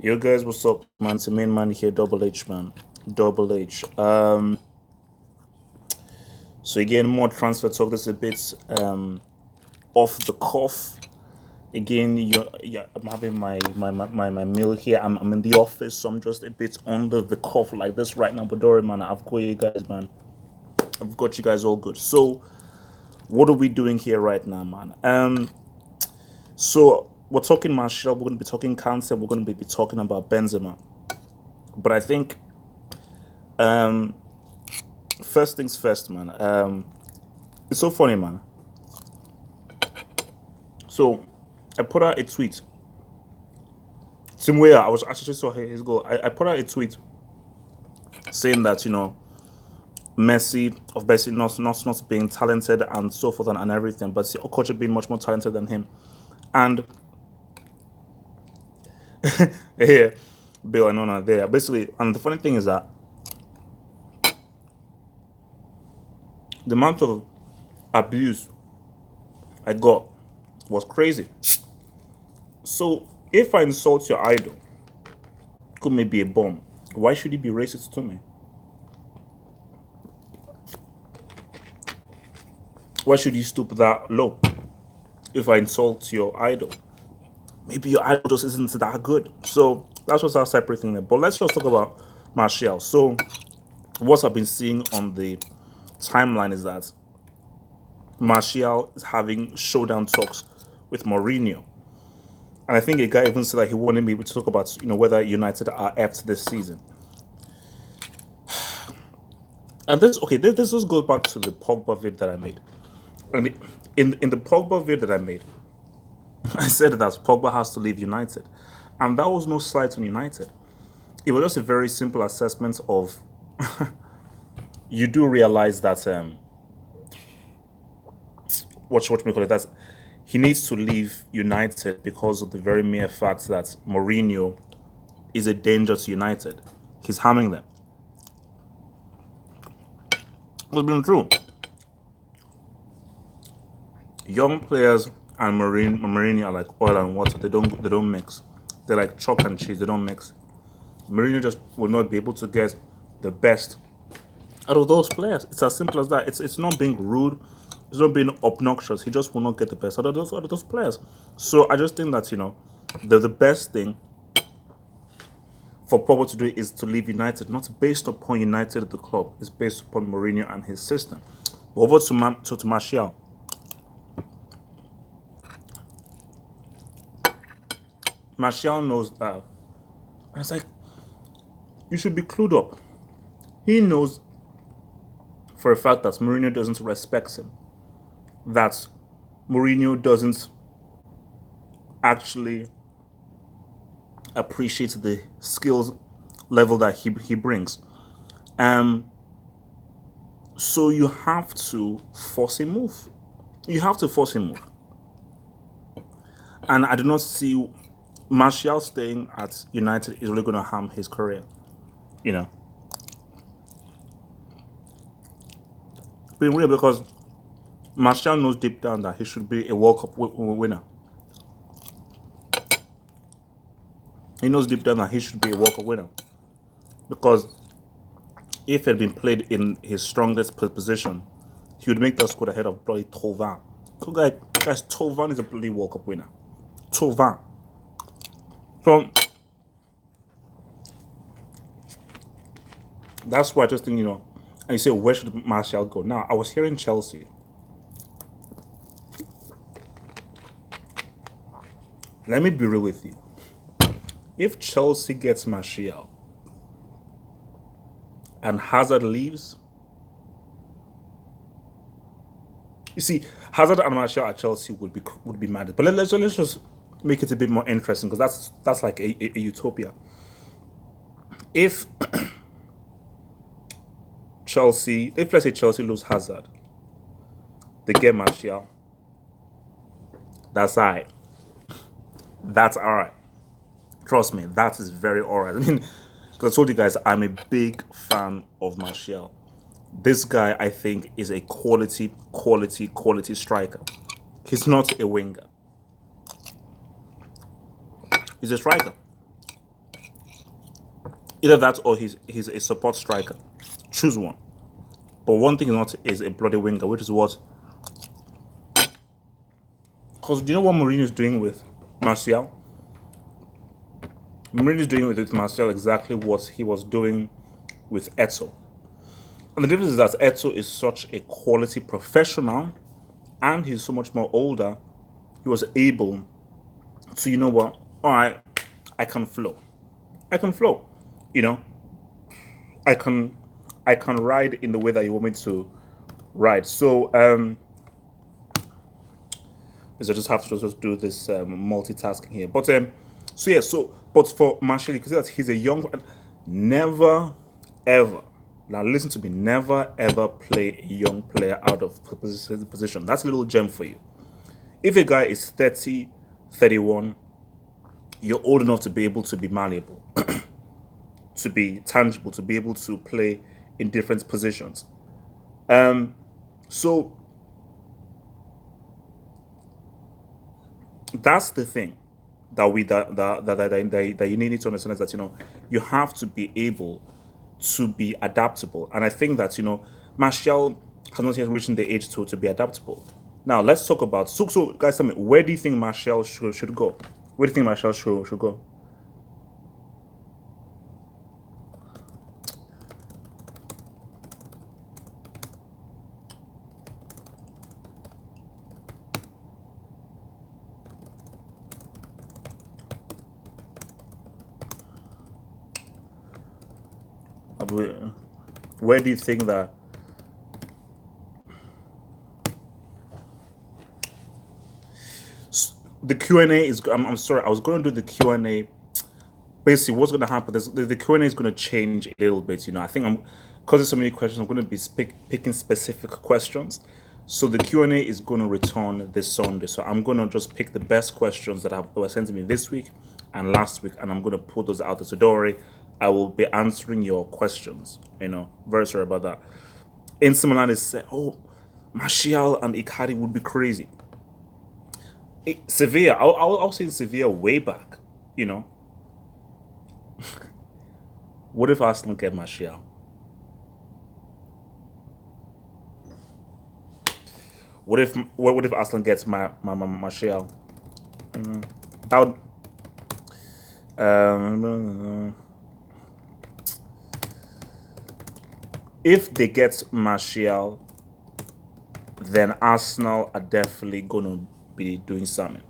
Yo guys, what's up, man? It's the main man here, Double H, man. Double H. So again, more transfer talk. This is a bit off the cuff. Again, yeah, I'm having my meal here. I'm in the office, so I'm just a bit under the cuff like this right now. But don't worry, man. I've got you guys, man. I've got you guys all good. So, what are we doing here right now, man? So we're talking Martial. We're going to be talking Kante. We're going to be talking about Benzema. But I think first things first, man. It's so funny, man. So I put out a tweet. Same way I was actually saw his goal. I put out a tweet saying that Messi of Messi not being talented and so forth and everything, but Okocha being much more talented than him. And yeah, Bill and Nona there. Basically, and the funny thing is that the amount of abuse I got was crazy. So if I insult your idol, could maybe a bomb, why should he be racist to me? Why should you stoop that low if I insult your idol? Maybe your idol just isn't that good. So that's what's our separate thing there. But let's just talk about Martial. So what I've been seeing on the timeline is that Martial is having showdown talks with Mourinho. And I think a guy even said that he wanted me to talk about, whether United are apt this season. And this just goes back to the Pogba vid that I made. And in the Pogba vid that I made, I said that Pogba has to leave United. And that was no slight on United. It was just a very simple assessment of you do realize that what we call it, that he needs to leave United because of the very mere fact that Mourinho is a danger to United. He's harming them. It's been true. Young players and Mourinho are like oil and water. They don't mix. They're like chalk and cheese. They don't mix. Mourinho just will not be able to get the best out of those players. It's as simple as that. It's not being rude. It's not being obnoxious. He just will not get the best out of those players. So I just think that the best thing for Pogba to do is to leave United, not based upon United the club. It's based upon Mourinho and his system. Over to Martial. Martial knows that. And it's like, you should be clued up. He knows for a fact that Mourinho doesn't respect him. That Mourinho doesn't actually appreciate the skills level that he brings. So you have to force a move. You have to force a move. And I do not see Martial staying at United is really going to harm his career. Being real, because Martial knows deep down that he should be a World Cup winner. He knows deep down that he should be a World Cup winner. Because if it had been played in his strongest position, he would make that squad ahead of bloody Thauvin. Guys, Thauvin is a bloody World Cup winner. Thauvin. So that's why I just think, and you say, where should Martial go? Now, I was hearing Chelsea. Let me be real with you. If Chelsea gets Martial and Hazard leaves, you see, Hazard and Martial at Chelsea would be mad. But let's just make it a bit more interesting, because that's like a utopia. If let's say Chelsea lose Hazard, they get Martial, that's all right. That's all right. Trust me, that is very all right. I mean, because I told you guys, I'm a big fan of Martial. This guy, I think, is a quality striker. He's not a winger. He's a striker. Either that or he's a support striker. Choose one. But one thing not is a bloody winger, which is what. Because do you know what Mourinho is doing with Martial? Mourinho is doing with Martial exactly what he was doing with Eto. And the difference is that Eto is such a quality professional and he's so much more older. He was able to, you know what, all right, I can flow. I can flow. You know, I can ride in the way that you want me to ride. So I just have to just do this multitasking here. But so yeah, but for Martial, you can see that he's a young, never ever. Now listen to me, never ever play a young player out of position. That's a little gem for you. If a guy is 30, 31, you're old enough to be able to be malleable, to be tangible, to be able to play in different positions. So that's the thing that you need to understand is that you have to be able to be adaptable, and I think that Martial has not yet reached the age to be adaptable. Now let's talk about so guys. Tell me, where do you think Martial should go? Where do you think Martial should go? Where do you think that the Q&A is? I'm sorry, I was going to do the Q&A. Basically, what's going to happen is the Q&A is going to change a little bit. I think because there's so many questions, I'm going to be picking specific questions. So the Q&A is going to return this Sunday. So I'm going to just pick the best questions that were sent to me this week and last week, and I'm going to put those out there. So don't worry, I will be answering your questions. Very sorry about that. AC Milan is saying, oh, Martial and Icardi would be crazy. Sevilla, I'll say Sevilla way back. What if Arsenal get Martial? What if Arsenal gets my Martial? That would, if they get Martial, then Arsenal are definitely going to be doing something.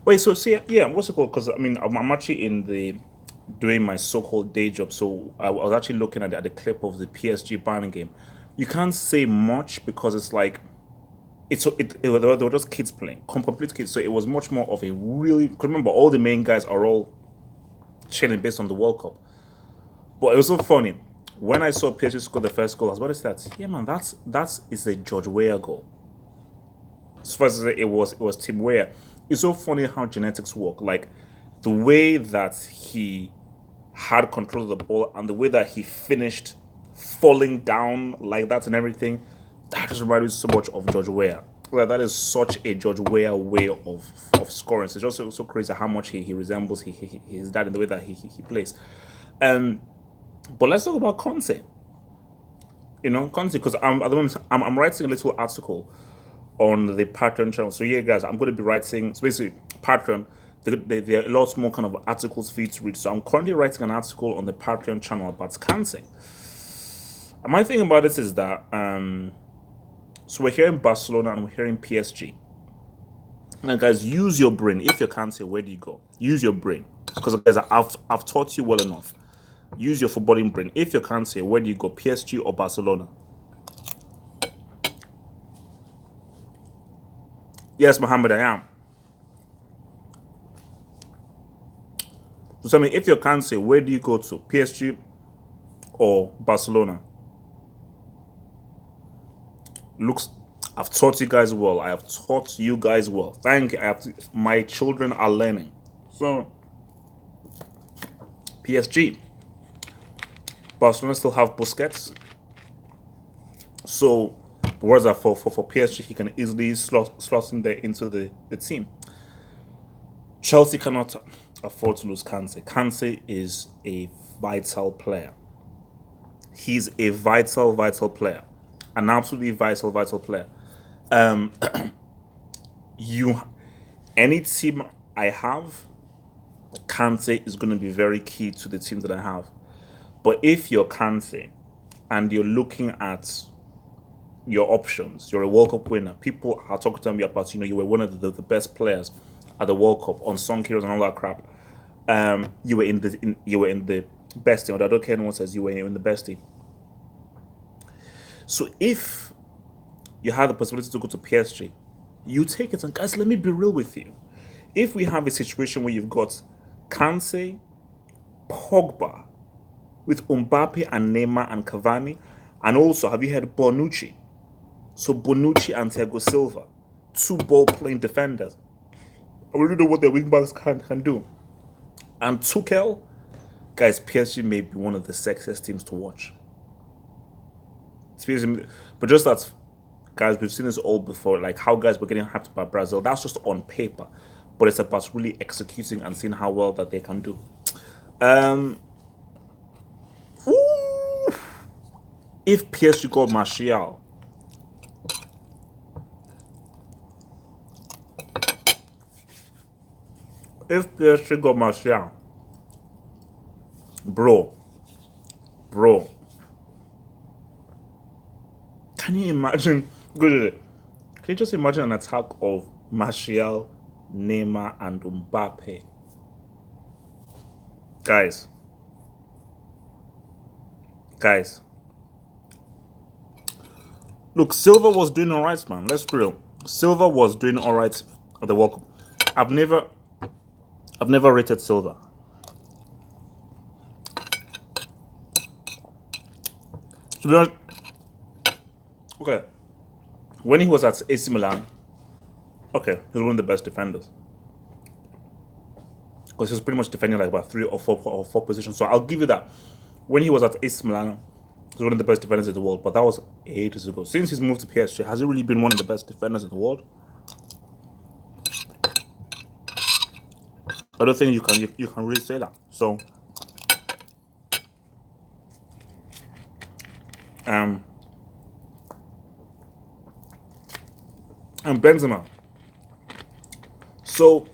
Wait, so see, yeah, what's it called? Because I'm actually doing my so-called day job. So I was actually looking at the clip of the PSG Bayern game. You can't say much because it's like they were just kids playing, complete kids. So it was much more of a really. Cause remember, all the main guys are all chilling based on the World Cup. But it was so funny when I saw PSG score the first goal. I was about to say that, yeah, man, that's a George Weah goal. As far as it was Tim Weah. It's so funny how genetics work. Like the way that he had control of the ball and the way that he finished falling down like that and everything, that just reminded me so much of George Weah. Like, that is such a George Weah way of scoring. So it's just so crazy how much he resembles his dad in the way that he plays. But let's talk about Kante. Kante, because at the moment I'm writing a little article on the Patreon channel. So yeah, guys, I'm going to be writing. So basically, Patreon, there are lots more kind of articles for you to read. So I'm currently writing an article on the Patreon channel about Kante. And my thing about this is that so we're here in Barcelona and we're here in PSG. Now, guys, use your brain. If you can't say where do you go, use your brain. Because guys, I've taught you well enough. Use your footballing brain. If you can't say where do you go, PSG or Barcelona? Yes, Mohammed, I am. So tell me, if you can't say where do you go to, PSG or Barcelona? Looks, I've taught you guys well. I have taught you guys well. Thank you. My children are learning. So, PSG. Barcelona still have Busquets. So, words are for PSG, he can easily slot in there into the team. Chelsea cannot afford to lose Kante. Kante is a vital player. He's a vital player, an absolutely vital player. Um, you, any team I have, Kante is going to be very key to the team that I have. But if you're Kante and you're looking at your options, you're a World Cup winner. People are talking to me about, you were one of the best players at the World Cup on Song Heroes and all that crap. You were in the best team. I don't care anyone says you were in the best team. So if you had the possibility to go to PSG, you take it. And guys, let me be real with you. If we have a situation where you've got Kante, Pogba, with Mbappe and Neymar and Cavani, and also have you heard Bonucci? So Bonucci and Thiago Silva, two ball-playing defenders. I really know what their wingbacks can do. And Tuchel, guys, PSG may be one of the sexiest teams to watch. But just that, guys, we've seen this all before, like how guys were getting hyped about Brazil. That's just on paper, but it's about really executing and seeing how well that they can do. If PSG got Martial, bro, can you imagine? Good. Can you just imagine an attack of Martial, Neymar, and Mbappe? Guys. Look, Silva was doing all right, man. Let's be real. Silva was doing all right at the World Cup. I've never rated Silva. To be honest, okay. When he was at AC Milan, okay, he was one of the best defenders. Because he was pretty much defending like about 3 or 4 positions. So I'll give you that. When he was at AC Milan, he was one of the best defenders in the world. But that was ages ago. Since he's moved to PSG, has he really been one of the best defenders in the world? I don't think you can really say that. So and Benzema. So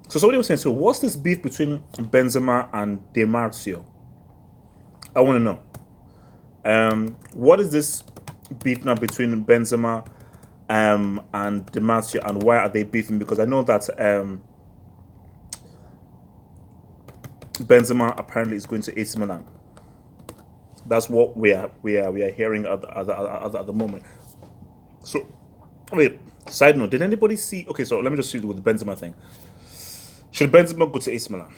somebody was saying, so what's this beef between Benzema and Di Marzio? I want to know. What is this beef now between Benzema and Di Marzio, and why are they beefing? Because I know that Benzema apparently is going to AC Milan. That's what we are hearing at the moment. So, wait. Side note: did anybody see? Okay, so let me just see with the Benzema thing. Should Benzema go to AC Milan?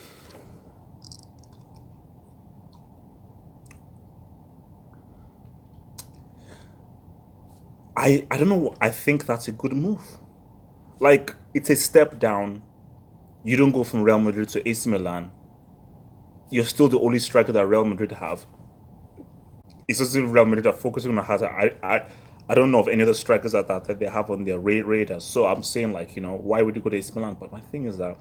I don't know. I think that's a good move. Like, it's a step down. You don't go from Real Madrid to AC Milan. You're still the only striker that Real Madrid have. It's just Real Madrid are focusing on Hazard. I don't know of any other strikers that they have on their radar. So I'm saying, like, why would you go to AC Milan? But my thing is that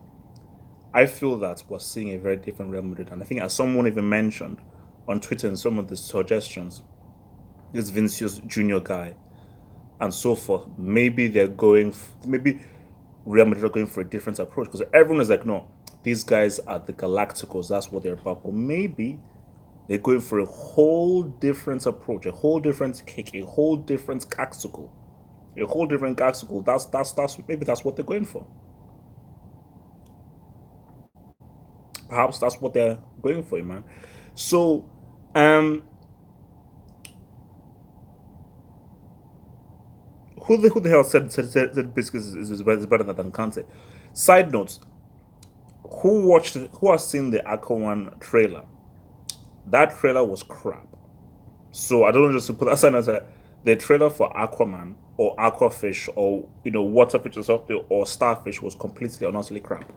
I feel that we're seeing a very different Real Madrid. And I think, as someone even mentioned on Twitter in some of the suggestions, this Vinicius Junior guy and so forth, maybe maybe Real Madrid are going for a different approach, because everyone is like, no, these guys are the Galacticos, that's what they're about. But maybe they're going for a whole different approach, a whole different kick, a whole different caxicle, That's maybe that's what they're going for. Perhaps that's what they're going for, man. So, who the hell said Busquets is better than Kante? Side notes: who has seen the Aquaman trailer? That trailer was crap. So I don't know, just to put that aside as the trailer for Aquaman or Aquafish or Waterfish or something, or Starfish, was completely and utterly crap.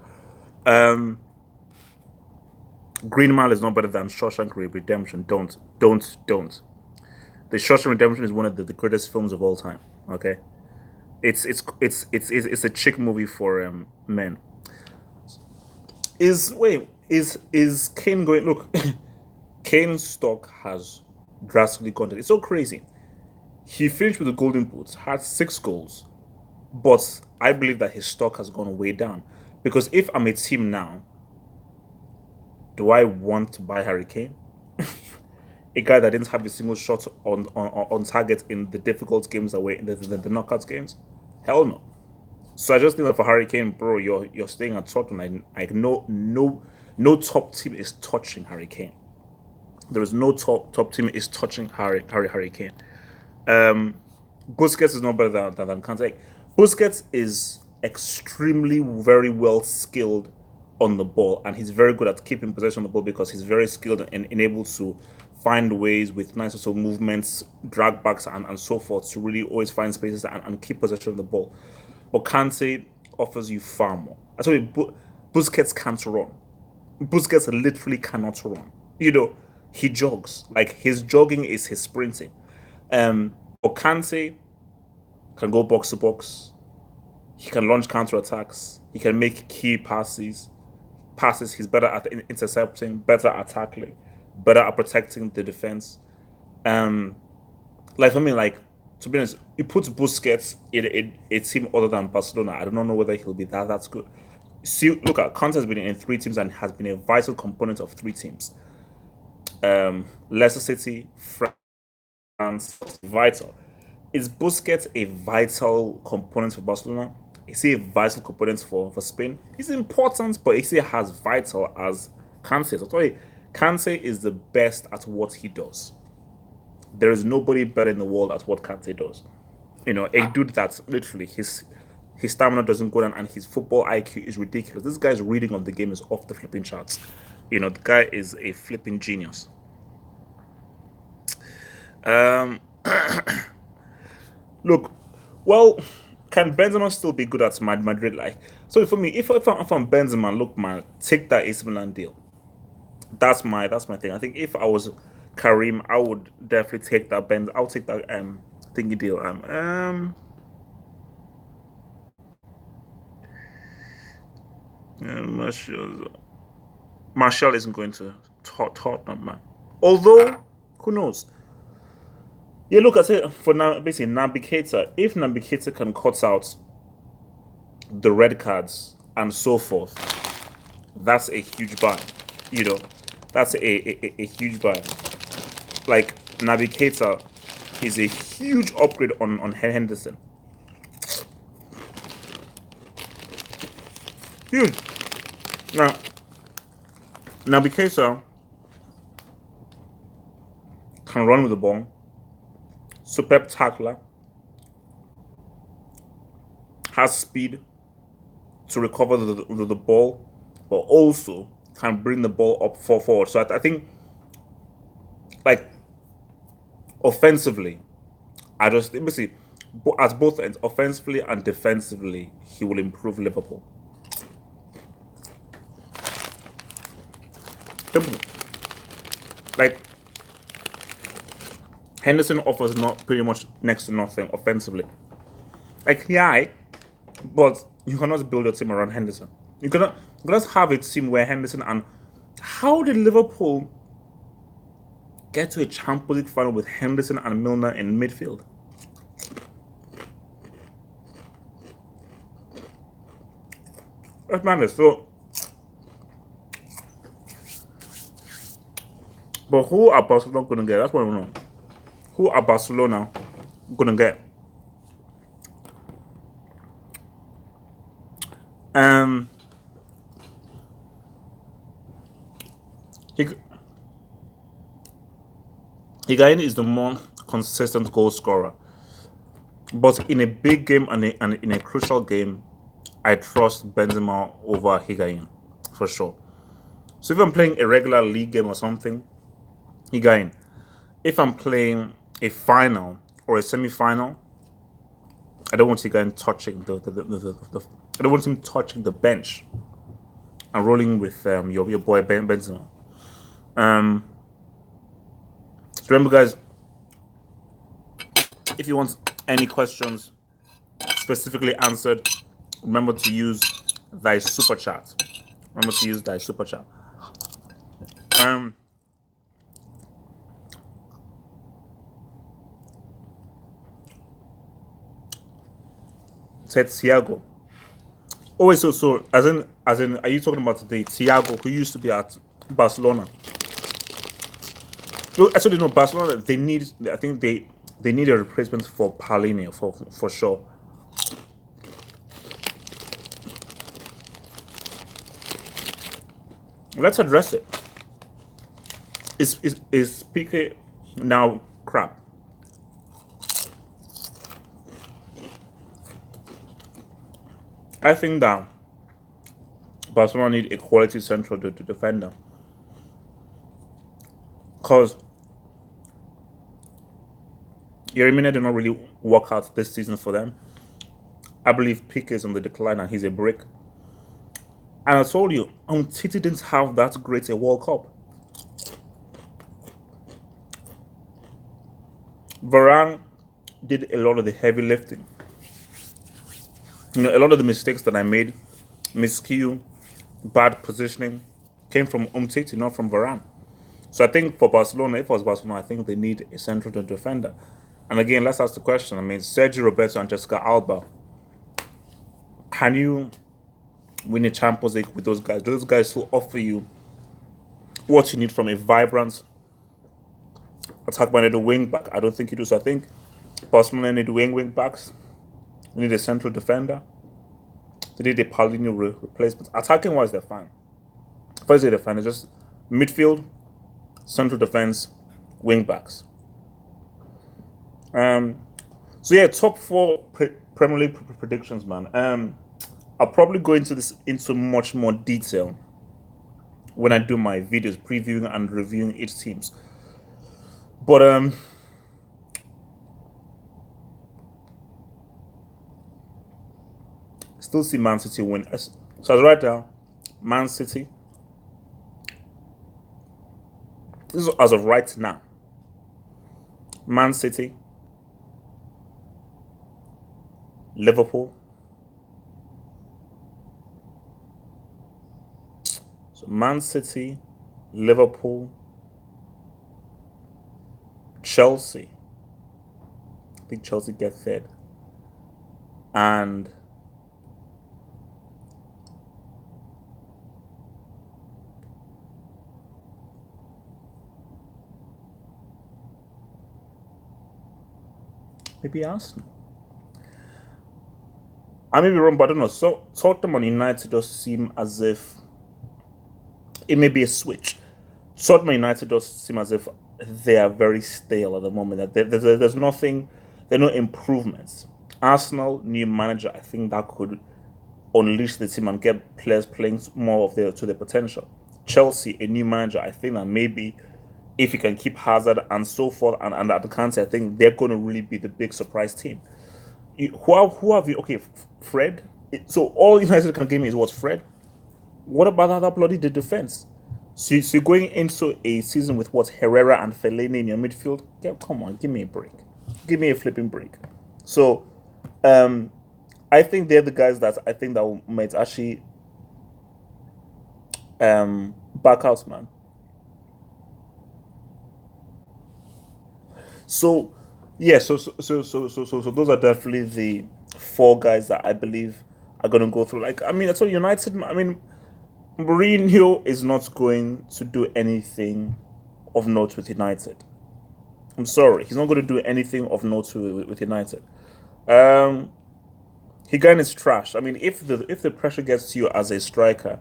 Green Mile is not better than Shawshank Redemption. Don't. The Shawshank Redemption is one of the greatest films of all time. Okay, It's a chick movie for men. Is Kane going? Look, Kane's stock has drastically gone down. It's so crazy. He finished with the Golden Boots, had 6 goals, but I believe that his stock has gone way down. Because if I'm a team now, do I want to buy Harry Kane? A guy that didn't have a single shot on target in the difficult games that were in the knockout games? Hell no. So I just think that for Harry Kane, bro, you're staying at Tottenham. Like no top team is touching Harry Kane. There is no top team is touching Harry Kane. Um, Busquets is not better than Kante. Like, Busquets is extremely very well skilled on the ball, and he's very good at keeping possession of the ball because he's very skilled and able to find ways with nice sort of movements, drag backs, and so forth to really always find spaces and keep possession of the ball. But Kante offers you far more. I told you, Busquets can't run. Busquets literally cannot run. He jogs. Like his jogging is his sprinting. But Kante can go box to box. He can launch counter attacks. He can make key passes. He's better at intercepting, better at tackling, better at protecting the defense. Um, like for me, like to be honest, you put Busquets in a team other than Barcelona. I don't know whether he'll be that's good. See, look at Conte has been in 3 teams and has been a vital component of 3 teams. Leicester City, France, vital. Is Busquets a vital component for Barcelona? Is he a vital component for Spain? He's important, but is he as vital as Kante? So sorry, Kante is the best at what he does. There is nobody better in the world at what Kante does. A dude that's literally his stamina doesn't go down and his football IQ is ridiculous. This guy's reading of the game is off the flipping charts. The guy is a flipping genius. Um, Look, well, can Benzema still be good at Madrid? Like, so for me, if I'm Benzema, look, man, take that AC Milan deal. That's my thing. I think if I was Karim, I would definitely take that I'll take that thingy deal. Martial, Martial isn't going to Tottenham, man. Although, who knows? Yeah, look, I say for now, basically Naby Keita. If Naby Keita can cut out the red cards and so forth, that's a huge buy. You know, that's a huge buy. Like Naby Keita is a huge upgrade on Henderson. Huge. Now, Naby Keita can run with the ball. Superb tackler, has speed to recover the ball, but also can bring the ball up forward. So I think, like, offensively, I just basically at both ends, offensively and defensively, he will improve Liverpool. Simple. Like, Henderson offers not pretty much next to nothing offensively. Like, yeah, but you cannot build a team around Henderson. You cannot have a team where Henderson and how did Liverpool get to a Champions League final with Henderson and Milner in midfield? That's madness. So, but who are Barcelona going to get? That's what I want to know. Who are Barcelona going to get? Higuain is the more consistent goal scorer, but in a big game and in a crucial game, I trust Benzema over Higuain for sure. So if I'm playing a regular league game or something, Higuain. If I'm playing a final or a semi-final, I don't want Higuain touching the I don't want him touching the bench and rolling with your boy Benzema. Remember, guys, if you want any questions, specifically answered, remember to use thy super chat. Remember to use thy super chat. Said Thiago. Oh wait, so as in, are you talking about the Thiago who used to be at Barcelona? No, actually no. Barcelona, they need. I think they need a replacement for Paulinho for sure. Let's address it. Is PK now crap? I think that Barcelona need a quality central to defender. Because Yeremina did not really work out this season for them. I believe Piqué is on the decline and he's a brick. And I told you, Titi didn't have that great a World Cup. Varane did a lot of the heavy lifting. You know, a lot of the mistakes that I made, miscue, bad positioning, came from Titi, not from Varane. So I think for Barcelona, if it was Barcelona, I think they need a central defender. And again, let's ask the question. I mean, Sergio Roberto and Jessica Alba. Can you win a Champions League with those guys? Those guys who offer you what you need from a vibrant attack-minded wing back. I don't think you do. So I think Barcelona need wing backs. They need a central defender. They need a Paulinho replacement. Attacking-wise, they're fine. First, they're fine. It's just midfield, central defense, wing backs. So yeah, top 4 Premier League predictions, man. I'll probably go into much more detail when I do my videos previewing and reviewing each teams. But still see Man City win. So as right now, Man City. This is as of right now. Man City, Liverpool. So Man City, Liverpool, Chelsea. I think Chelsea get third. And maybe Arsenal. I may be wrong, but I don't know. So Tottenham and United does seem as if it may be a switch. Tottenham and United does seem as if they are very stale at the moment. That there's nothing, there are no improvements. Arsenal, new manager, I think that could unleash the team and get players playing more of to their potential. Chelsea, a new manager, I think that maybe if you can keep Hazard and so forth and at the Kante, I think they're going to really be the big surprise team. Who have you? Okay, Fred. So all United can give me is what, Fred? What about that bloody the defense? So you're going into a season with what, Herrera and Fellaini in your midfield? Yeah, come on, give me a break. Give me a flipping break. So I think they're the guys that I think that might actually back out, man. So yeah, so those are definitely the 4 guys that I believe are going to go through. Like, I mean, that's what United. I mean, Mourinho is not going to do anything of note with United. I'm sorry, he's not going to do anything of note with United. Higgins is trash. I mean, if the pressure gets to you as a striker,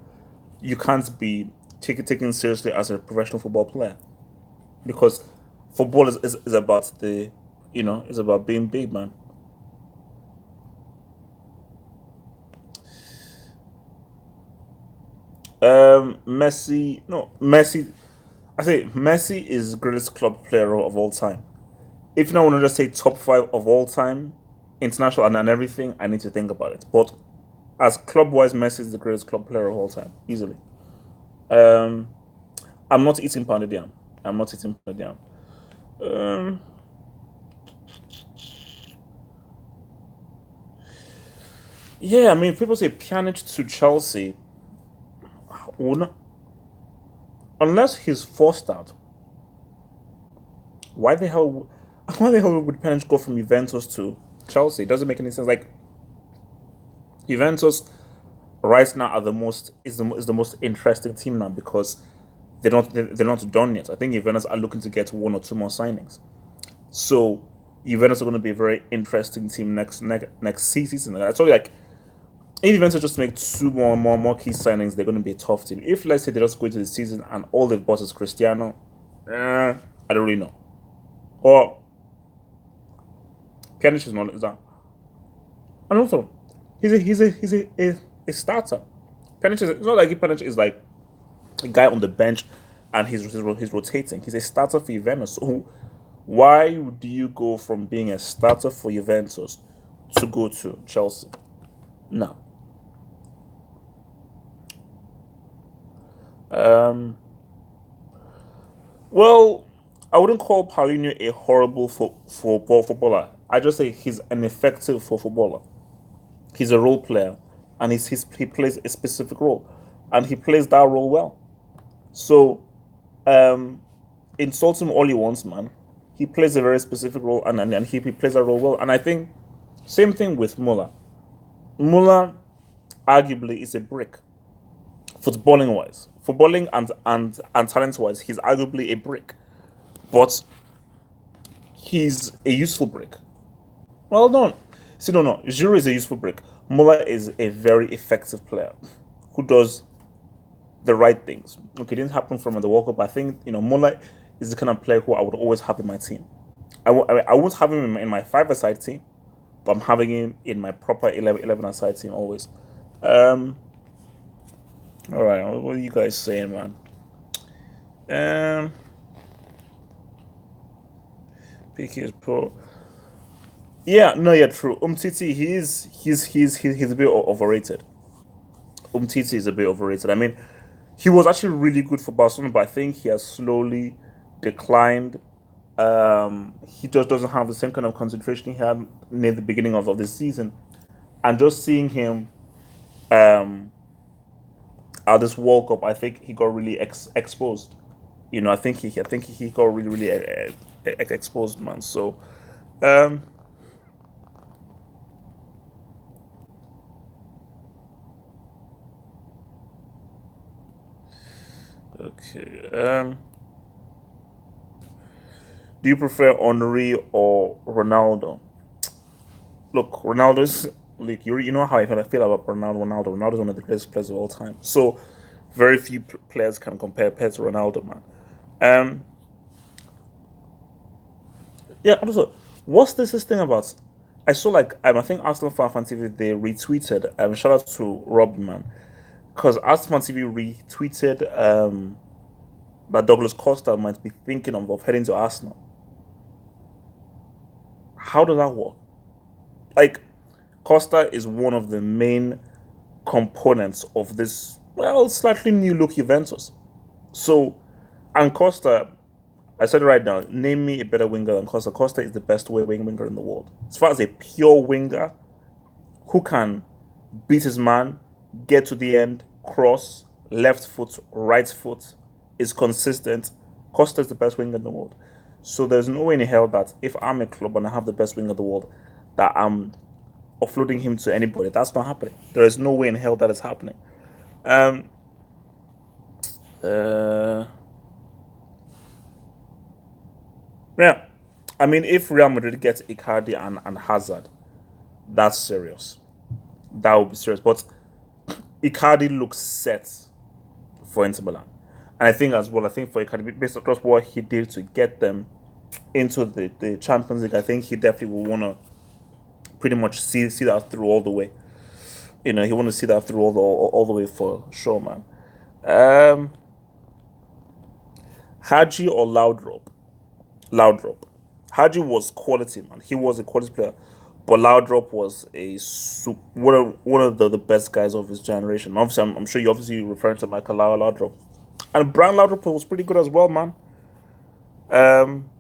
you can't be taken seriously as a professional football player, because football is about is about being big, man. Messi, no, Messi. I say Messi is the greatest club player of all time. If you don't want to just say top 5 of all time, international and everything, I need to think about it. But as club-wise, Messi is the greatest club player of all time, easily. I'm not eating pounded yam. I'm not eating pounded yam. Yeah, I mean, people say Pjanic to Chelsea. Well, unless he's forced out, why the hell? Why the hell would Pjanic go from Juventus to Chelsea? It doesn't make any sense. Like Juventus right now are the most interesting team now because they're not done yet. I think Juventus are looking to get one or two more signings. So Juventus are going to be a very interesting team next season. I told you like if Juventus just make two more key signings, they're going to be a tough team. If let's say they just go into the season and all they've bought is Cristiano, I don't really know. Or Pjanic is not is that, and also a starter. Pjanic is it's not like Pjanic is like a guy on the bench and he's rotating. He's a starter for Juventus. So why do you go from being a starter for Juventus to go to Chelsea? No. Um, well, I wouldn't call Paulinho a horrible footballer. I just say he's an effective footballer. He's a role player, and he plays a specific role, and he plays that role well. So, um, insult him all he wants, man. He plays a very specific role, and he plays that role well. And I think same thing with Muller. Muller arguably is a brick, footballing wise, footballing and talent wise. He's arguably a brick, but he's a useful brick. Well, no, see, no. Giroud is a useful brick. Muller is a very effective player who does the right things. Okay, it didn't happen from the World Cup. I think Muller is the kind of player who I would always have in my team. I won't have him in my five-a-side team, but I'm having him in my proper 11-a-side team always. Um, all right, what are you guys saying, man? Um, PK is pro. Yeah, no, yeah, true. Umtiti, he's a bit overrated. Umtiti is a bit overrated. I mean, he was actually really good for Barcelona, but I think he has slowly declined. He just doesn't have the same kind of concentration he had near the beginning of the season. And just seeing him at this World Cup, I think he got really exposed. I think he got really exposed, man. So, um, okay. Do you prefer Henri or Ronaldo? Look, Ronaldo's like you know how I feel about Ronaldo. Ronaldo's one of the greatest players of all time. So very few players can compare to Ronaldo, man. Um, yeah. Also, what's this thing about? I saw like I think Arsenal Fan TV they retweeted. Shout out to Rob, man, because Arsenal Fan TV retweeted that Douglas Costa might be thinking of heading to Arsenal. How does that work? Like Costa is one of the main components of this, well, slightly new look Juventus. So, and Costa, I said it right now, name me a better winger than Costa. Costa is the best winger in the world. As far as a pure winger who can beat his man, get to the end, cross, left foot, right foot, is consistent. Costa is the best winger in the world. So there's no way in hell that if I'm a club and I have the best winger in the world, that I'm offloading him to anybody. That's not happening. There is no way in hell that is happening. Um, uh, yeah, I mean, if Real Madrid gets Icardi and Hazard, that's serious. That would be serious. But Icardi looks set for Inter Milan, and I think as well. I think for Icardi, based on just what he did to get them into the Champions League, I think he definitely will want to pretty much see that through all the way. He want to see that through all the way for sure, man. Um, Haji or Loudrop? Loudrop. Haji was quality, man. He was a quality player. But Loudrop was one of the best guys of his generation. Obviously, I'm sure you obviously referring to Michael Loudrop. And Brian Loudrop was pretty good as well, man. Um,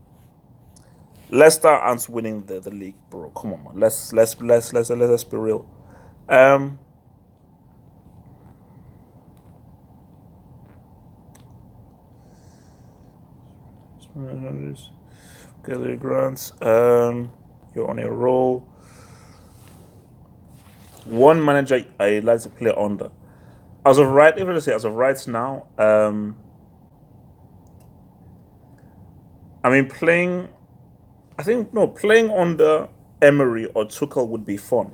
Leicester aren't winning the league, bro. Come on, man. Let's be real. Um, Kelly Grant. You're on a roll. One manager I like to play under. As of right, if I say as of right now, I mean playing. I think no, playing under Emery or Tuchel would be fun.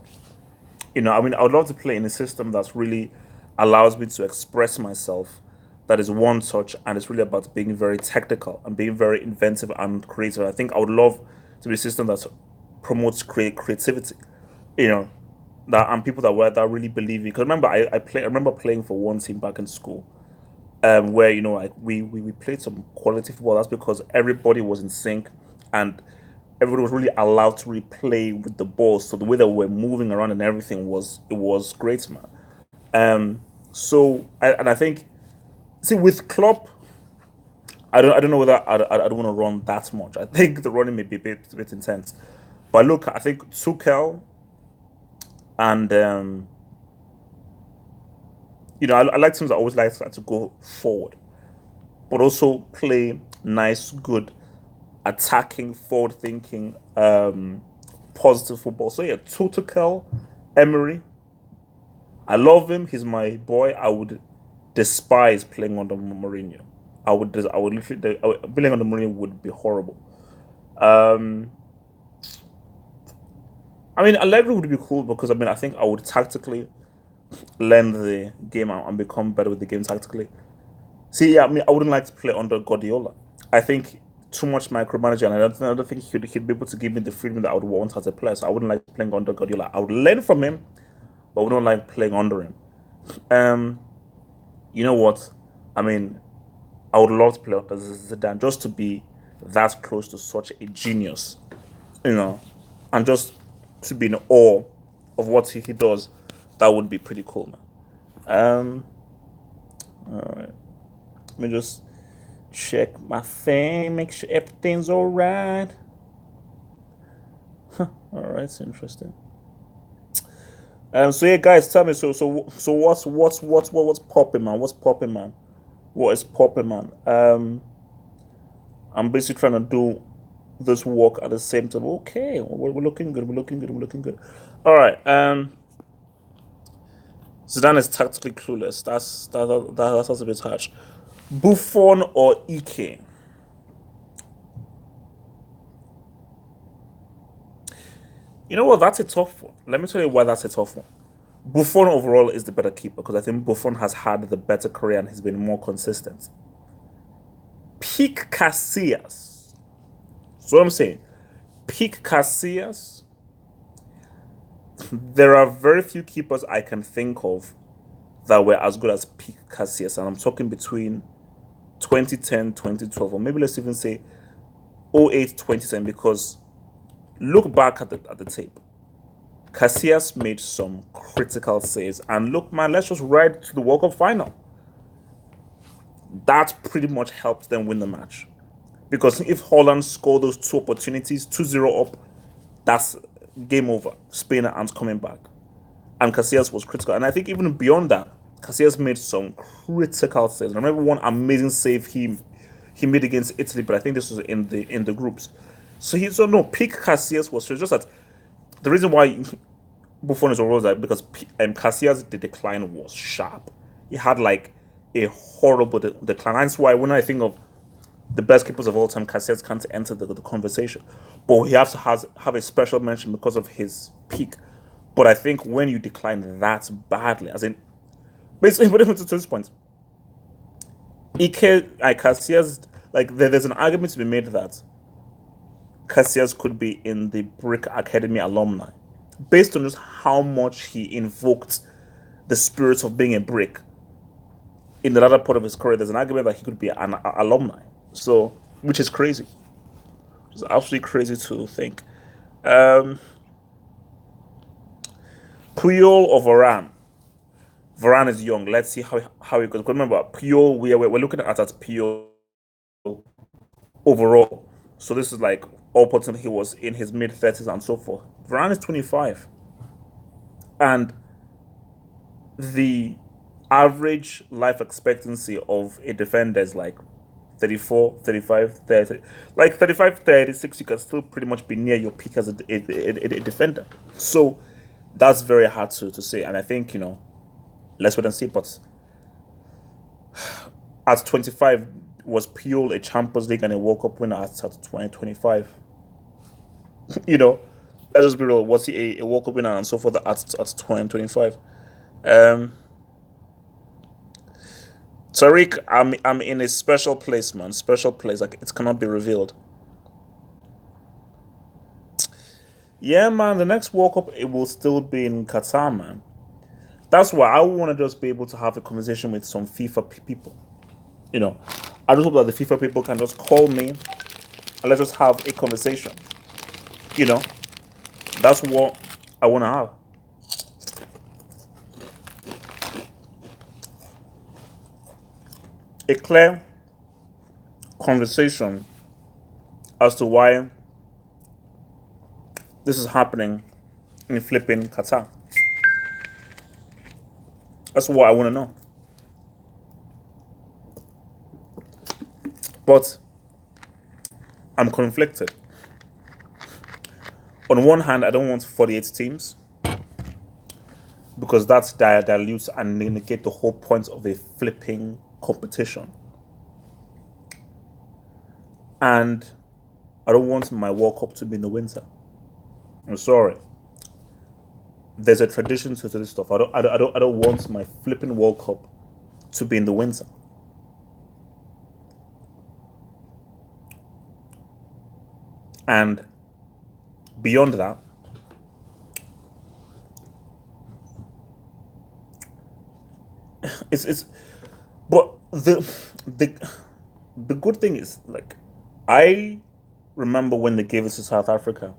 I mean, I would love to play in a system that's really allows me to express myself. That is one touch, and it's really about being very technical and being very inventive and creative. I think I would love to be a system that promotes creativity. You know, that and people that really believe it. Because remember, I remember playing for one team back in school, where like we played some quality football. That's because everybody was in sync, and everybody was really allowed to replay with the ball. So the way that we were moving around and everything was great, man. And I think, see, with Klopp, I don't know whether I don't want to run that much. I think the running may be a bit intense, but look, I think Tuchel and I like teams that always like to go forward, but also play nice, good, attacking, forward thinking, positive football. So yeah, Tuchel, Emery, I love him. He's my boy. I would despise playing under Mourinho. I would literally, playing under Mourinho would be horrible. Um, I mean, Allegri would be cool because I mean, I think I would tactically learn the game and become better with the game tactically. See, yeah, I mean, I wouldn't like to play under Guardiola. I think too much micromanaging, and I don't think he'd be able to give me the freedom that I would want as a player. So I wouldn't like playing under Guardiola. I would learn from him, but I wouldn't like playing under him. Um, you know what? I mean, I would love to play under Zidane just to be that close to such a genius, you know, and just to be in awe of what he does. That would be pretty cool, man. All right. Let me just check my thing, make sure everything's all right. All right, it's interesting. So yeah, guys, tell me. So what's popping, man? What's popping, man? What is popping, man? I'm basically trying to do this work at the same time. Okay, we're looking good. We're looking good. We're looking good. All right. Zidane is tactically clueless. That's a bit harsh. Buffon or Ike? You know what? That's a tough one. Let me tell you why that's a tough one. Buffon overall is the better keeper because I think Buffon has had the better career and he's been more consistent. Peak Casillas. So what I'm saying, peak Casillas. There are very few keepers I can think of that were as good as peak Casillas, and I'm talking between 2010, 2012, or maybe let's even say 08, 2010, because look back at the tape. Casillas made some critical saves, and look, man, let's just ride to the World Cup final. That pretty much helped them win the match. Because if Holland scored those two opportunities, 2-0 up, that's game over. Spain aren't coming back. And Casillas was critical. And I think even beyond that, Casillas made some critical saves. I remember one amazing save he made against Italy, but I think this was in the groups. So no, peak Casillas was just that the reason why Buffon is overall that because Casillas the decline was sharp. He had like a horrible decline. That's why when I think of the best keepers of all time, Casillas can't enter the conversation. But he has to have a special mention because of his peak. But I think when you decline that badly, as in basically, but even to this point, Casillas, like there's an argument to be made that Casillas could be in the Brick Academy alumni, based on just how much he invoked the spirit of being a brick in the latter part of his career. There's an argument that he could be an alumni. So, which is crazy. It's absolutely crazy to think. Um, Puyol or Varane? Varane is young. Let's see how he goes. Remember, Puyol, we're looking at Puyol overall. So this is like all potential he was in his mid 30s and so forth. Varane is 25. And the average life expectancy of a defender is like 34, 35, 30. Like 35, 36, you can still pretty much be near your peak as a defender. So that's very hard to say. And I think, let's wait and see. But at 25, was Pure a Champions League and a World Cup winner at 2025? you know, let's just be real. Was he a World Cup winner and so forth at 2025? Um, Tariq, I'm in a special place, man. Special place. Like it cannot be revealed. Yeah, man. The next World Cup it will still be in Qatar, man. That's why I want to just be able to have a conversation with some FIFA people. You know, I just hope that the FIFA people can just call me and let's just have a conversation. You know, that's what I want to have. A clear conversation as to why this is happening in flipping Qatar. That's what I want to know. But I'm conflicted. On one hand, I don't want 48 teams because that's dilutes and negate the whole point of a flipping competition. And I don't want my World Cup to be in the winter. I'm sorry. There's a tradition to this stuff. I don't want my flipping World Cup to be in the winter. And beyond that, it's but the good thing is like I remember when they gave it to South Africa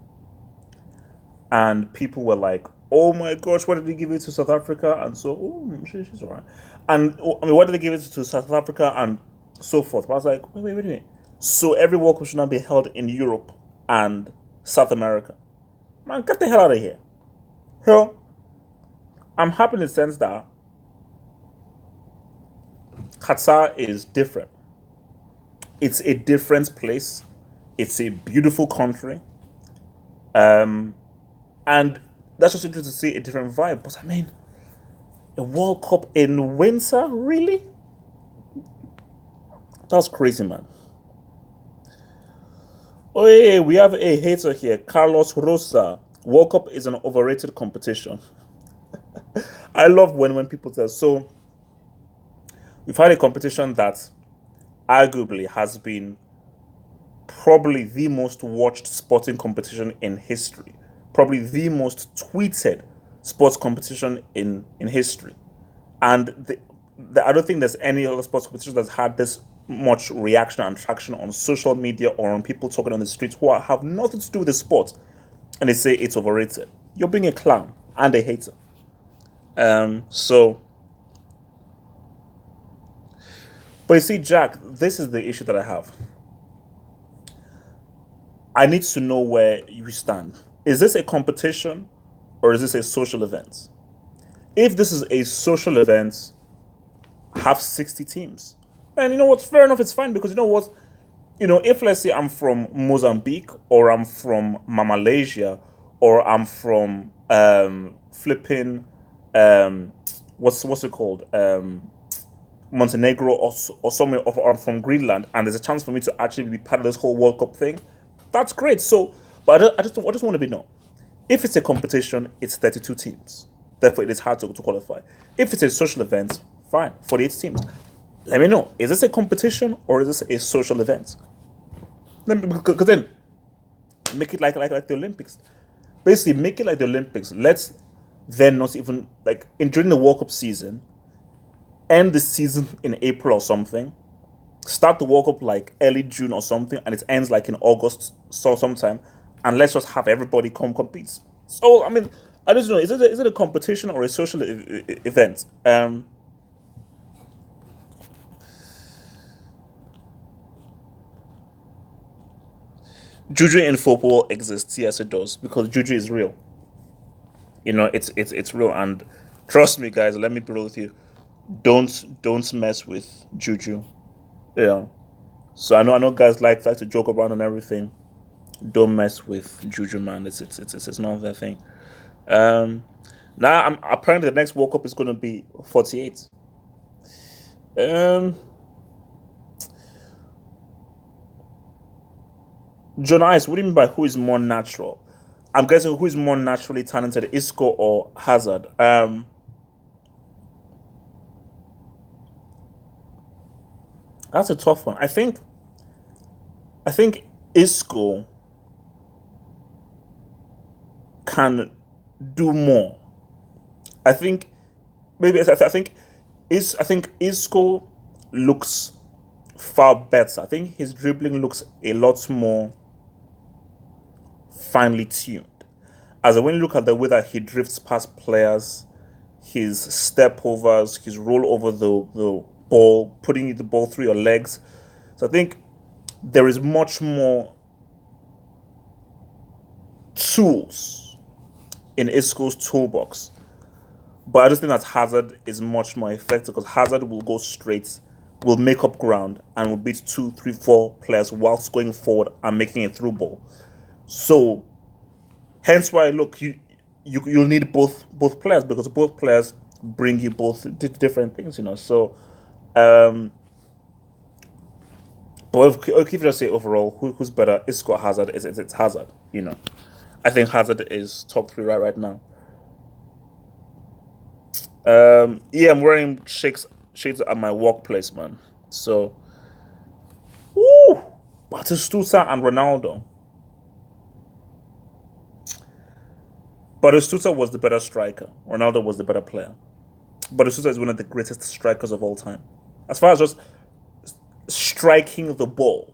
and people were like, oh my gosh, why did they give it to South Africa? And so, oh, she's all right. And I mean, why did they give it to South Africa and so forth? But I was like, wait a minute. So every World Cup should now be held in Europe and South America. Man, get the hell out of here. Hell, I'm happy in the sense that Qatar is different. It's a different place. It's a beautiful country. Um, and that's just interesting to see a different vibe. But I mean, a World Cup in winter, really? That's crazy, man. Oh, yeah, we have a hater here, Carlos Rosa. World Cup is an overrated competition. I love when people tell. So we've had a competition that arguably has been probably the most watched sporting competition in history, probably the most tweeted sports competition in history. And I don't think there's any other sports competition that's had this much reaction and traction on social media or on people talking on the streets who have nothing to do with the sport and they say it's overrated. You're being a clown and a hater. So, but you see, Jack, this is the issue that I have. I need to know where you stand. Is this a competition or is this a social event? If this is a social event, have 60 teams. And you know what? Fair enough, it's fine because you know what? If let's say I'm from Mozambique or I'm from Malaysia or I'm from flipping what's it called? Montenegro or somewhere or I'm from Greenland and there's a chance for me to actually be part of this whole World Cup thing, that's great. So, but I just want to be known. If it's a competition, it's 32 teams. Therefore, it is hard to qualify. If it's a social event, fine, 48 teams. Let me know. Is this a competition or is this a social event? Because then make it like the Olympics. Basically, make it like the Olympics. Let's then not even during the World Cup season, end the season in April or something. Start the World Cup like early June or something, and it ends like in August, so sometime, and let's just have everybody come compete. So I mean, I don't know. Is it a competition or a social event? Juju in football exists. Yes, it does because juju is real. It's real, and Trust me, guys. Let me be real with you. Don't mess with Juju. Yeah. So I know guys like to joke around and everything. Don't mess with Juju, man. It's not their thing. Um, Now I'm apparently the next World Cup is going to be 48. Um, John Ice, what do you mean by who is more natural? I'm guessing who is more naturally talented, Isco or Hazard? That's a tough one. I think Isco can do more. I think maybe I think Isco looks far better. I think his dribbling looks a lot more finely tuned. As when you look at the way that he drifts past players, his step overs, his roll over the ball, putting the ball through your legs. So I think there is much more tools in Isco's toolbox. But I just think that Hazard is much more effective because Hazard will go straight, will make up ground, and will beat two, three, four players whilst going forward and making a through ball. So hence why look you'll need both players because both players bring you both different things. So um but if you just say overall who's better, Isco or Hazard, it's Hazard. I think Hazard is top three right now. Yeah, I'm wearing shades at my workplace, man. So woo, Batistuta and Ronaldo. Batistuta was the better striker. Ronaldo was the better player. Batistuta is one of the greatest strikers of all time. As far as just striking the ball,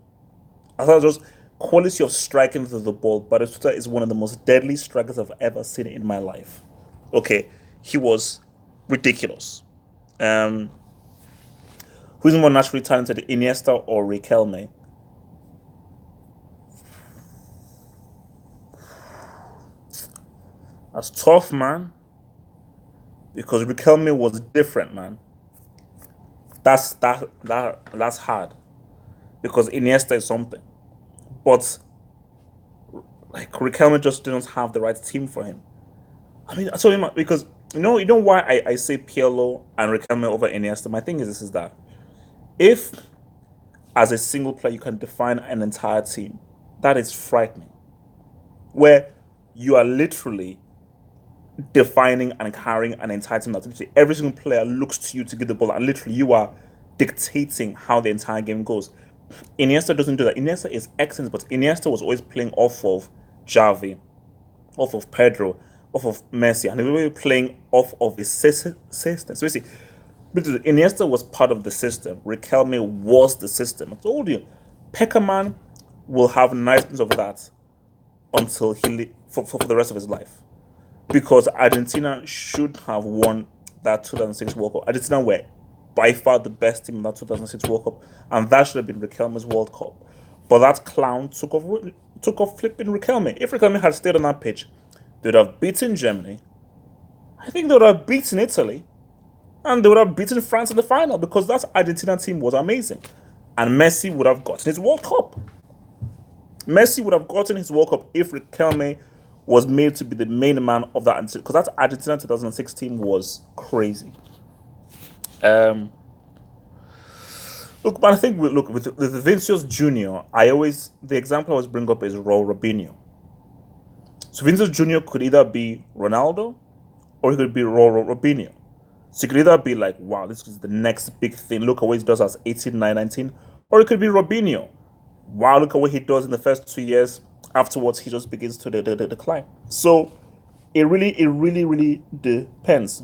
as far as just quality of striking the ball, Batistuta is one of the most deadly strikers I've ever seen in my life. Okay, he was ridiculous. Um, who's more naturally talented, Iniesta or Riquelme? That's tough, man. Because Riquelme was different, man. That's hard. Because Iniesta is something, but like Riquelme just didn't have the right team for him. I mean, I told him because you know why I say Pirlo and Riquelme over Iniesta. My thing is this is that if as a single player you can define an entire team, that is frightening. Where you are literally defining and carrying an entire team. That every single player looks to you to get the ball, and literally you are dictating how the entire game goes. Iniesta doesn't do that. Iniesta is excellent, but Iniesta was always playing off of Javi, off of Pedro, off of Messi, and they were playing off of his system. So basically, Iniesta was part of the system. Riquelme was the system. I told you, Peckerman will have nightmares of that until for the rest of his life. Because Argentina should have won that 2006 World Cup. Argentina were by far the best team in that 2006 World Cup, and that should have been Riquelme's World Cup. But that clown took off flipping Riquelme. If Riquelme had stayed on that pitch, they would have beaten Germany. I think they would have beaten Italy, and they would have beaten France in the final because that Argentina team was amazing. And Messi would have gotten his World Cup. Messi would have gotten his World Cup if Riquelme was made to be the main man of that because that Argentina 2006 team was crazy. Um, Look, but I think look with Vinicius Junior. The example I always bring up is Raul Robinho. So Vinicius Junior could either be Ronaldo or he could be Raul Robinho. So he could either be like, wow, this is the next big thing. Look at what he does as 18, 19, or it could be Robinho. Wow, look at what he does in the first 2 years. Afterwards, he just begins to decline. So it really depends.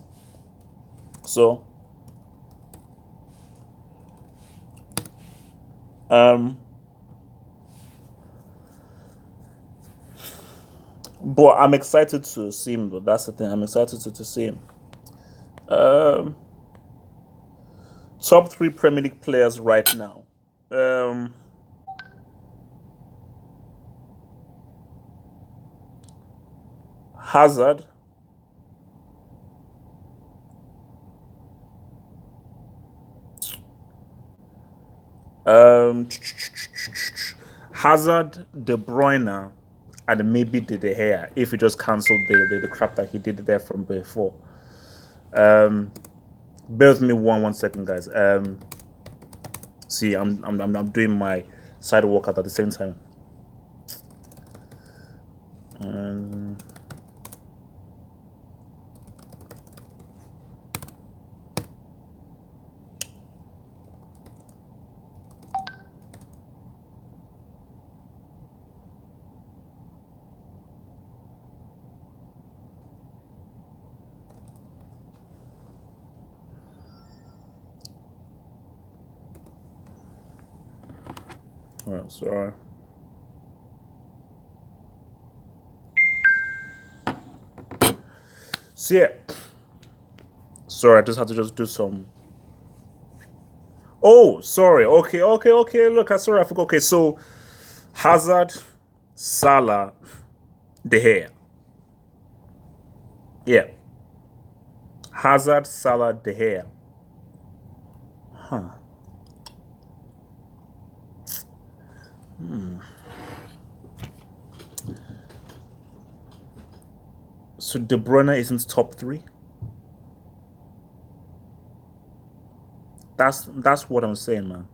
So um but I'm excited to see him, but that's the thing. I'm excited to see him. Um Top three Premier League players right now. Um Hazard, Um, Hazard, De Bruyne, and maybe the De Gea if he just cancelled the crap that he did there from before. Bear with me one second, guys. See, I'm doing my side workout at the same time. All right, sorry. So yeah, sorry, I just had to just do some. Oh, sorry. Okay. Look, I sorry, I forgot. Okay, so Hazard, Salah, De Gea. Yeah, Hazard, Salah, De Gea. Huh. So De Bruyne isn't top three. That's what I'm saying, man.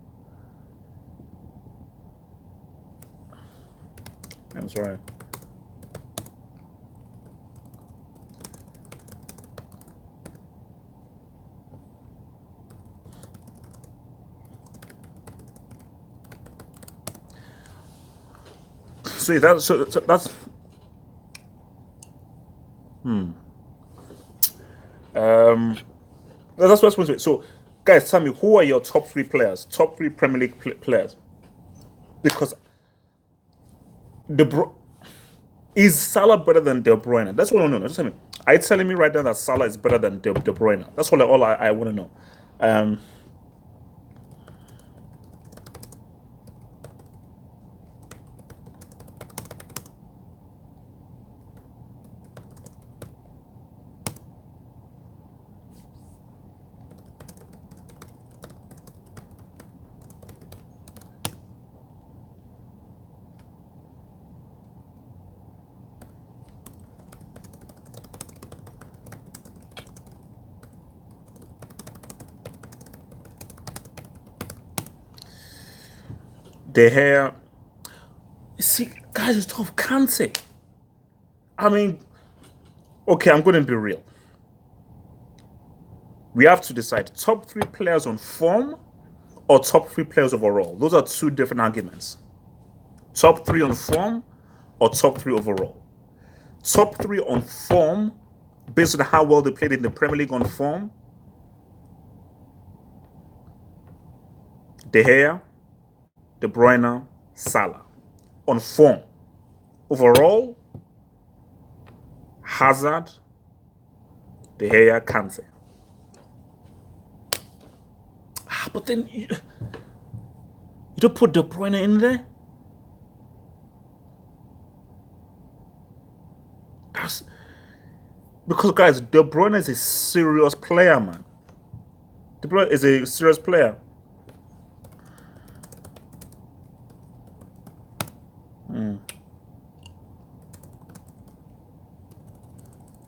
I'm sorry. So that's that's what's supposed to be. So, guys, tell me who are your top three players, top three Premier League players? Because De Bruyne is Salah better than De Bruyne? That's what I want to know. Just tell me. Are you telling me right now that Salah is better than De Bruyne? That's all I want to know. De Gea. See, guys, it's tough. Kante. I mean, okay, I'm going to be real. We have to decide top three players on form or top three players overall. Those are two different arguments. Top three on form or top three overall. Top three on form, based on how well they played in the Premier League on form. De Gea, De Bruyne, Salah. On form. Overall, Hazard, De Gea, Kante. But then you don't put De Bruyne in there? That's because, guys, De Bruyne is a serious player, man. De Bruyne is a serious player.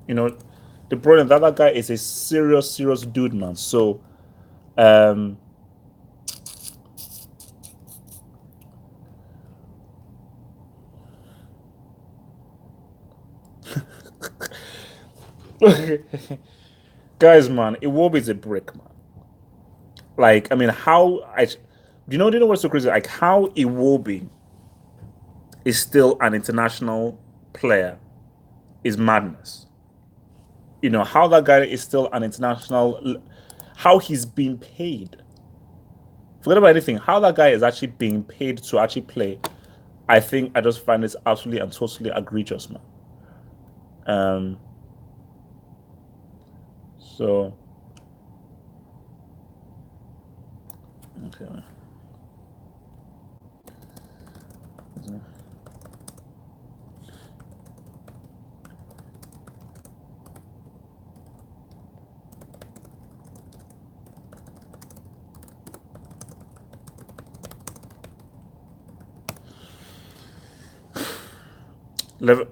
You know, De Bruyne, the other guy is a serious dude, man. So, guys, man, Iwobi is a brick, man. Like, I mean, do you know what's so crazy? Like, how Iwobi is still an international player is madness. You know, how that guy is still an international, how he's being paid. Forget about anything. How that guy is actually being paid to actually play, I think I just find this absolutely and totally egregious, man. So, okay. Lever-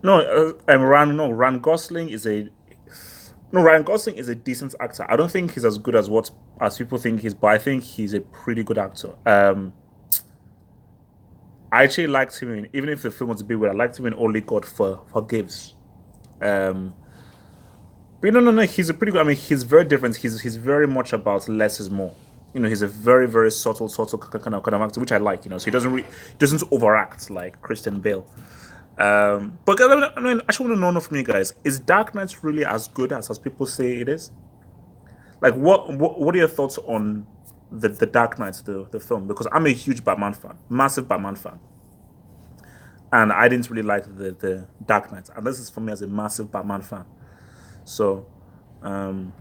no, Ryan Gosling is a no, Ryan Gosling is a decent actor. I don't think he's as good as what as people think he's, but I think he's a pretty good actor. I actually liked him in, even if the film was a bit weird, I liked him in Only God Forgives. Um, but no, he's a pretty good. I mean, he's very different. He's very much about less is more. He's a very very subtle kind of actor, which I like. So he doesn't overact like Christian Bale. But I actually want to know from you guys: is Dark Knight really as good as people say it is? Like, what are your thoughts on the Dark Knight, the film? Because I'm a huge Batman fan, massive Batman fan, and I didn't really like the Dark Knight, and this is for me as a massive Batman fan. So, um,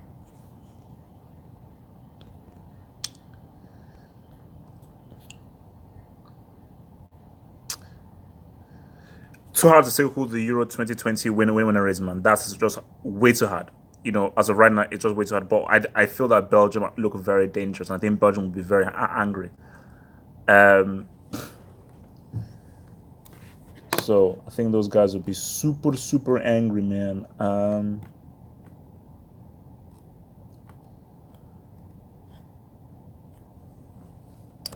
too hard to say who the Euro 2020 winner is, man. That's just way too hard. As of right now, it's just way too hard. But I feel that Belgium look very dangerous, and I think Belgium will be very angry. Um, so I think those guys will be super super angry, man.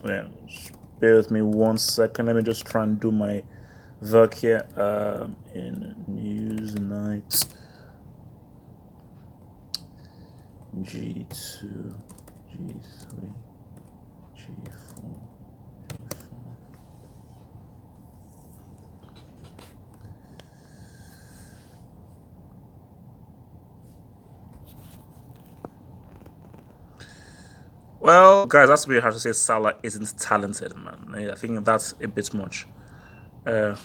Yeah, bear with me 1 second. Let me just try and do my work here. In news night G2, G3, G4. Well, guys, that's really hard to say. Salah isn't talented, man. I think that's a bit much. Uh,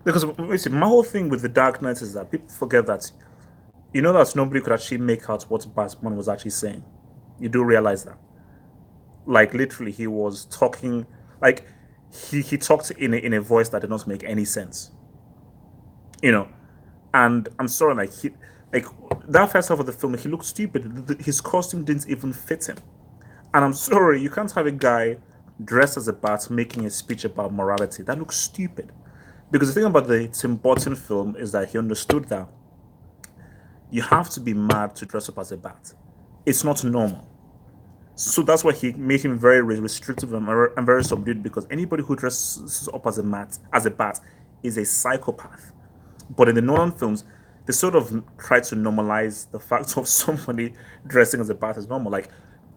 because listen, my whole thing with the Dark Knight is that people forget that that nobody could actually make out what Batman was actually saying. You do realize that, like literally, he was talking like he talked in a voice that did not make any sense. You know, and I'm sorry, like that first half of the film, he looked stupid. His costume didn't even fit him. And I'm sorry, you can't have a guy dressed as a bat making a speech about morality. That looks stupid. Because the thing about the Tim Burton film is that he understood that you have to be mad to dress up as a bat. It's not normal. So that's why he made him very restrictive and very subdued. Because anybody who dresses up as a bat, is a psychopath. But in the Nolan films, they sort of try to normalize the fact of somebody dressing as a bat as normal. Like,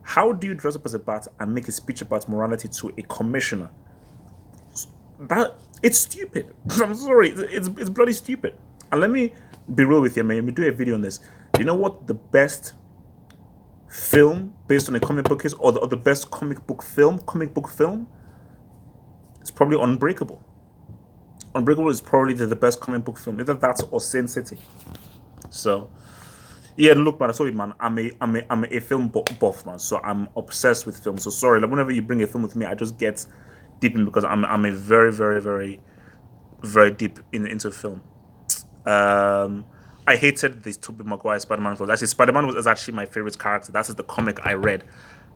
how do you dress up as a bat and make a speech about morality to a commissioner? That it's stupid. I'm sorry, it's bloody stupid. And let me be real with you, man. Let me do a video on this. Do you know what the best film based on a comic book is, or the best comic book film? It's probably Unbreakable. Unbreakable is probably the best comic book film. Either that or Sin City. So yeah, look, man, I told you, man, I'm a film buff, man. So I'm obsessed with film. So sorry, like whenever you bring a film with me, I just get deep in because I'm a very, very, very, very deep into film. Um, I hated this Tobey Maguire Spider-Man film. Actually, Spider-Man was actually my favorite character. That is the comic I read,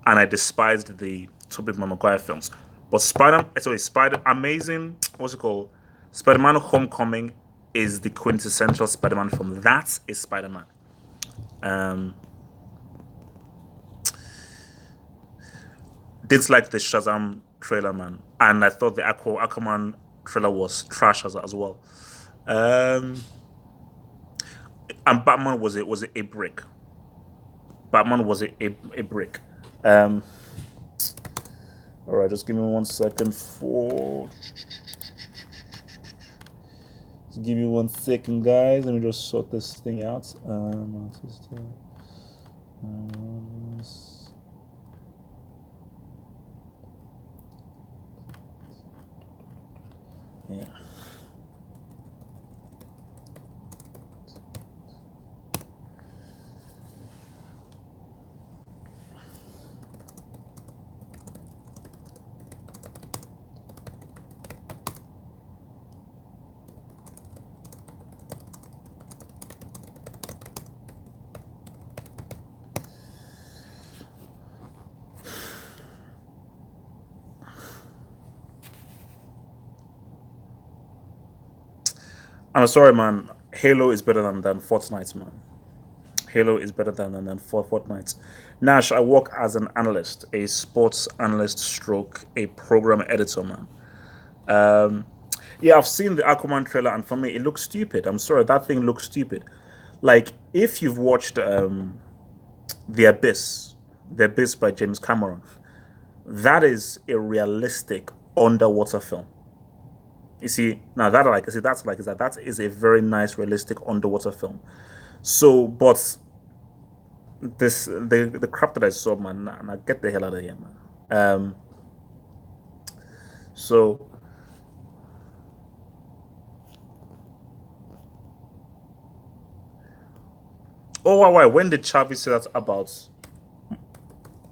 and I despised the Tobey Maguire films. But Spider Amazing. What's it called? Spider-Man: Homecoming is the quintessential Spider-Man film. That is Spider-Man. Um, didn't like the Shazam trailer, man, and I thought the Aquaman trailer was trash as well. Um, and Batman was a brick. Batman was a brick. Um, all right, just give me 1 second for. Just give me 1 second, guys. Let me just sort this thing out. Um, yeah. I'm sorry, man. Halo is better than Fortnite, man. Halo is better than Fortnite. Nash, I work as an analyst, a sports analyst stroke, a program editor, man. Um, yeah, I've seen the Aquaman trailer, and for me, it looks stupid. I'm sorry, that thing looks stupid. Like, if you've watched The Abyss by James Cameron, that is a realistic underwater film. You see, now that like I see, that's like is that is a very nice, realistic underwater film. So, but the crap that I saw, man, and I get the hell out of here, man. So, oh, why? When did Xavi say that about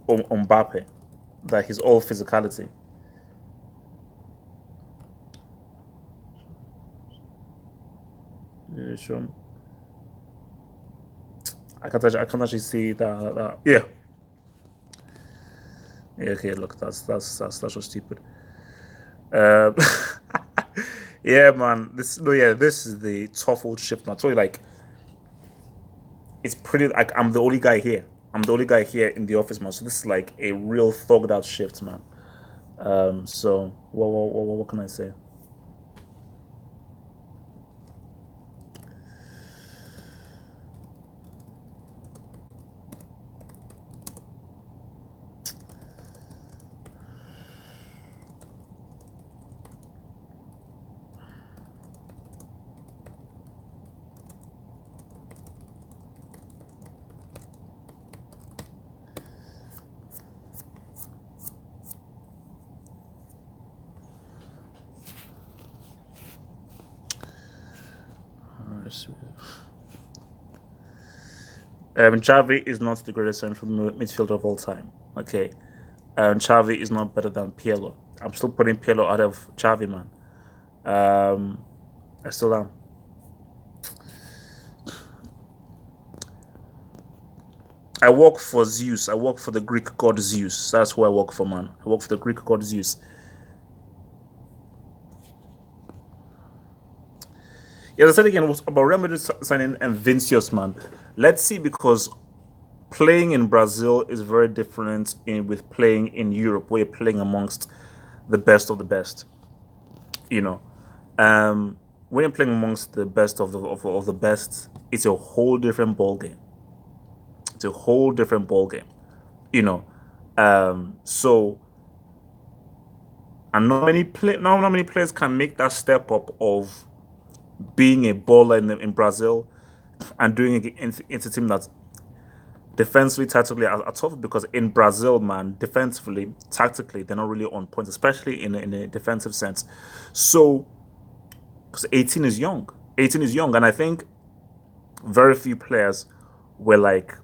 Mbappe? That he's all physicality. Yeah, sure. I can't actually see that. Yeah, yeah. Okay, look, that's just stupid. Uh, yeah, man. This no, yeah. This is the tough old shift. Man. I told you, like, it's pretty. Like, I'm the only guy here. I'm the only guy here in the office, man. So this is like a real thugged out shift, man. So what can I say? Xavi is not the greatest central midfielder of all time. Okay, Xavi is not better than Pirlo. I'm still putting Pirlo out of Xavi, man. Um, I still am. I work for Zeus. I work for the Greek god Zeus. That's who I work for, man. I work for the Greek god Zeus. Yeah, I said again was about Real Madrid signing and Vinicius, man. Let's see, because playing in Brazil is very different with playing in Europe, where you're playing amongst the best of the best. You know, when you're playing amongst the best of the best, it's a whole different ball game. It's a whole different ball game. You know, so and not many players can make that step up of being a baller in Brazil and doing it into a team that's defensively, tactically are tough, because in Brazil, man, defensively, tactically, they're not really on point, especially in a defensive sense. So, because 18 is young, 18 is young, and I think very few players were like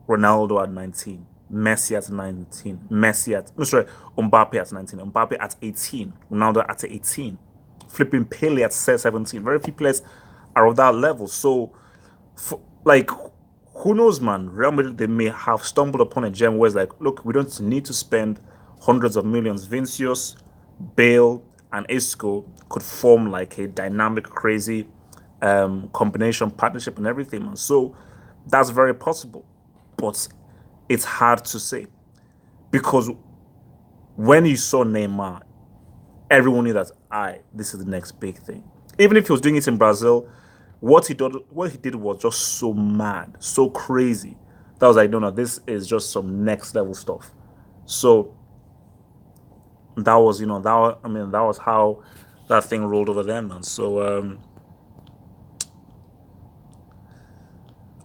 Ronaldo at 19, Messi at 19, Messi at no sorry, Mbappe at 19, Mbappe at 18, Ronaldo at 18, flipping Pele at 17. Very few players are of that level. So, like, who knows, man? Real Madrid, they may have stumbled upon a gem where it's like, look, we don't need to spend hundreds of millions. Vinicius, Bale, and Isco could form like a dynamic, crazy combination, partnership, and everything, man. So that's very possible, but it's hard to say, because when you saw Neymar, everyone knew that this is the next big thing. Even if he was doing it in Brazil, what he did was just so mad, so crazy. That was like, no, no, this is just some next level stuff. So that was, I mean, that was how that thing rolled over there, man. So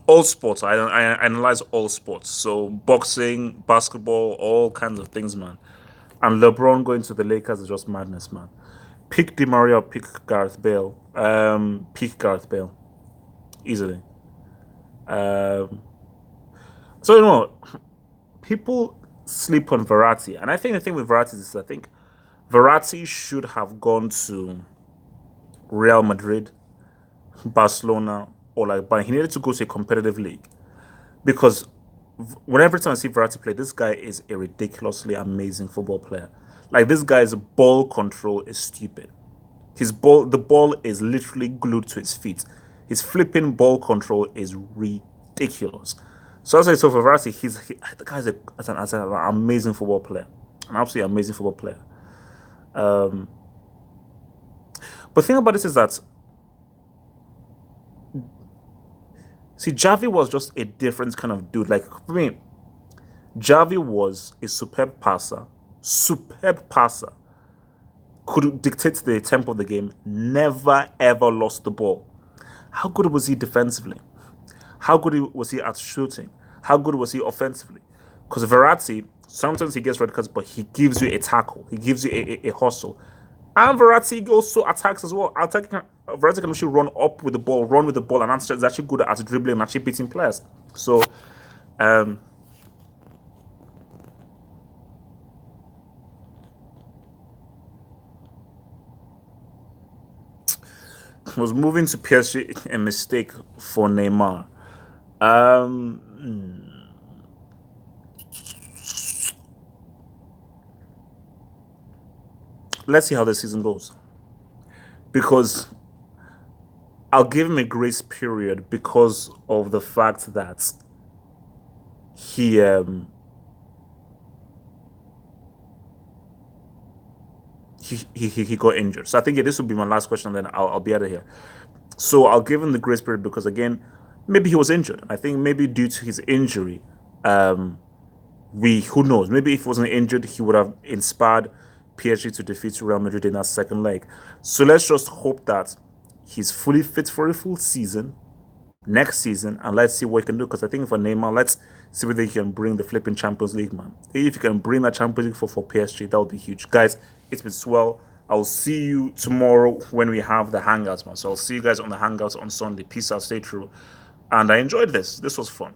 all sports, I analyze all sports. So boxing, basketball, all kinds of things, man. And LeBron going to the Lakers is just madness, man. Pick Di Maria, pick Gareth Bale. Pick Gareth Bale easily. Um, so people sleep on Verratti, and I think the thing with Verratti is, I think Verratti should have gone to Real Madrid, Barcelona, or like, but he needed to go to a competitive league, because whenever time I see Verratti play, this guy is a ridiculously amazing football player. Like, this guy's ball control is stupid. The ball is literally glued to his feet. His flipping ball control is ridiculous. So I say, so for Verratti, the guy's an amazing football player, an absolutely amazing football player. Um, but the thing about this is that, see, Javi was just a different kind of dude. Like, for me, Javi was a superb passer, could dictate the tempo of the game, never ever lost the ball. How good was he defensively? How good was he at shooting? How good was he offensively? Because Verratti, sometimes he gets red cards, but he gives you a tackle. He gives you a hustle. And Verratti also attacks as well. Verratti can actually run up with the ball, run with the ball, and is actually good at dribbling and actually beating players. So, was moving to PSG a mistake for Neymar? Let's see how the season goes. Because I'll give him a grace period because of the fact that he he got injured. So I think this will be my last question, then I'll be out of here. So I'll give him the grace period because, again, maybe he was injured. I think maybe due to his injury, who knows? Maybe if he wasn't injured, he would have inspired PSG to defeat Real Madrid in that second leg. So let's just hope that he's fully fit for a full season next season, and let's see what he can do. Because I think for Neymar, let's see whether he can bring the flipping Champions League, man. If you can bring that Champions League for PSG, that would be huge. Guys, it's been swell. I'll see you tomorrow when we have the Hangouts, man. So I'll see you guys on the Hangouts on Sunday. Peace out, stay true. And I enjoyed this. This was fun.